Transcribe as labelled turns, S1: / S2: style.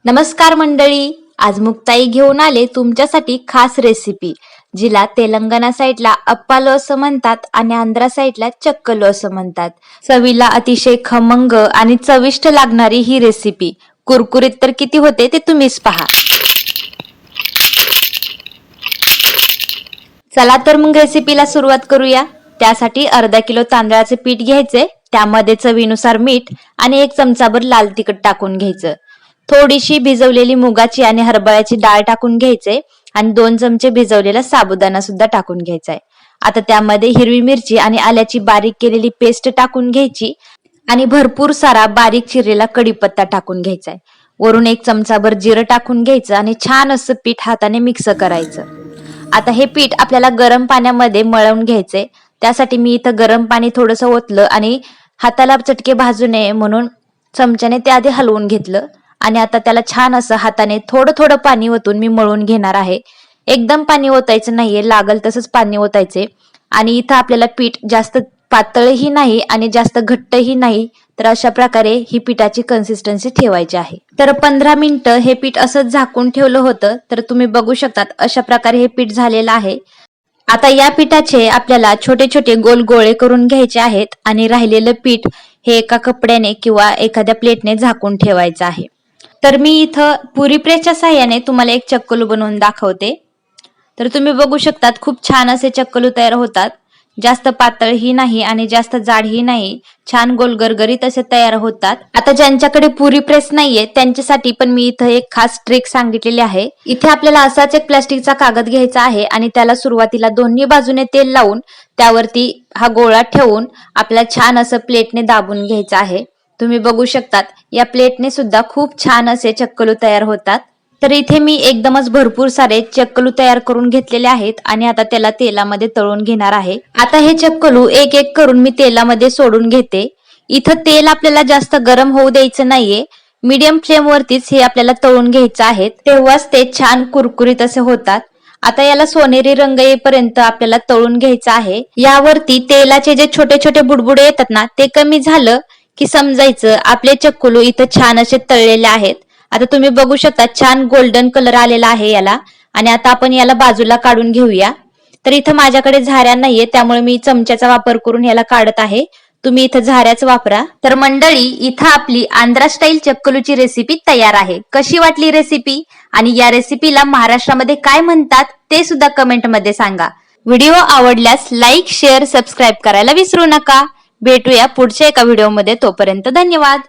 S1: नमस्कार मंडळी, आज मुक्ताई घेऊन आले तुमच्यासाठी खास रेसिपी, जिला तेलंगणा साईडला अप्पालो असं म्हणतात आणि आंध्रा साईडला चक्कलो असं म्हणतात. चवीला अतिशय खमंग आणि चविष्ट लागणारी ही रेसिपी कुरकुरीत तर किती होते ते तुम्हीच पहा. चला तर मग रेसिपीला सुरुवात करूया. त्यासाठी अर्धा किलो तांदळाचे पीठ घ्यायचे, त्यामध्ये चवीनुसार मीठ आणि 1 चमचाभर लाल तिखट टाकून घ्यायचं. थोडीशी भिजवलेली मुगाची आणि हरभऱ्याची डाळ टाकून घ्यायचे आणि 2 चमचे भिजवलेला साबुदाणा सुद्धा टाकून घ्यायचा आहे. आता त्यामध्ये हिरवी मिरची आणि आल्याची बारीक केलेली पेस्ट टाकून घ्यायची आणि भरपूर सारा बारीक चिरलेला कढीपत्ता टाकून घ्यायचा आहे. वरून 1 चमचाभर जिरं टाकून घ्यायचं आणि छान असं पीठ हाताने मिक्स करायचं. आता हे पीठ आपल्याला गरम पाण्यामध्ये मळवून घ्यायचे. त्यासाठी मी इथं गरम पाणी थोडंसं ओतलं आणि हाताला चटके भाजू नये म्हणून चमच्याने ते आधी हलवून घेतलं आणि आता त्याला छान असं हाताने थोडं थोडं पाणी ओतून मी मळून घेणार आहे. एकदम पाणी ओतायचं नाहीये, लागल तसंच पाणी ओतायचे. आणि इथं आपल्याला पीठ जास्त पातळही नाही आणि जास्त घट्टही नाही, तर अशा प्रकारे ही पिठाची कन्सिस्टन्सी ठेवायची आहे. तर 15 मिनिटं हे पीठ असंच झाकून ठेवलं होतं, तर तुम्ही बघू शकतात अशा प्रकारे हे पीठ झालेलं आहे. आता या पिठाचे आपल्याला छोटे छोटे गोल गोळे करून घ्यायचे आहेत आणि राहिलेलं पीठ हे एका कपड्याने किंवा एखाद्या प्लेटने झाकून ठेवायचं आहे. तर मी इथं पुरी प्रेसच्या साह्याने तुम्हाला एक चक्कलू बनवून दाखवते. तर तुम्ही बघू शकतात खूप छान असे चक्कलू तयार होतात. जास्त पातळही नाही आणि जास्त जाडही नाही, छान गोल गरगरीत असे तयार होतात. आता ज्यांच्याकडे पुरी प्रेस नाहीये त्यांच्यासाठी पण मी इथं एक खास ट्रिक सांगितलेली आहे. इथे आपल्याला असाच एक प्लास्टिकचा कागद घ्यायचा आहे आणि त्याला सुरुवातीला दोन्ही बाजूने तेल लावून त्यावरती हा गोळा ठेवून आपल्याला छान असं प्लेटने दाबून घ्यायचं आहे. तुम्ही बघू शकतात या प्लेटने सुद्धा खूप छान असे चक्कलू तयार होतात. तर इथे मी एकदमच भरपूर सारे चक्कलू तयार करून घेतलेले आहेत आणि आता त्याला तेलामध्ये तळून घेणार आहे. आता हे चक्कलू एक एक करून मी तेलामध्ये सोडून घेते. इथं तेल आपल्याला जास्त गरम होऊ द्यायचं नाहीये, मीडियम फ्लेम वरतीच हे आपल्याला तळून घ्यायचं आहे, तेव्हाच ते छान कुरकुरीत असे होतात. आता याला सोनेरी रंग येईपर्यंत आपल्याला तळून घ्यायचं आहे. यावरती तेलाचे जे छोटे छोटे बुडबुडे येतात ना, ते कमी झालं की समजायचं आपले चक्कलू इथं छान असे तळलेले आहेत. आता तुम्ही बघू शकता छान गोल्डन कलर आलेला आहे याला. आणि आता आपण याला बाजूला काढून घेऊया. तर इथं माझ्याकडे झाऱ्या नाहीये, त्यामुळे मी चमच्याचा वापर करून याला काढत आहे. तुम्ही इथं झाऱ्याच वापरा. तर मंडळी, इथं आपली आंध्रा स्टाईल चक्कलूची रेसिपी तयार आहे. कशी वाटली रेसिपी आणि या रेसिपीला महाराष्ट्रामध्ये काय म्हणतात ते सुद्धा कमेंट मध्ये सांगा. व्हिडिओ आवडल्यास लाईक, शेअर, सबस्क्राईब करायला विसरू नका. भेटूया पुढच्या एका व्हिडिओमध्ये. तोपर्यंत धन्यवाद.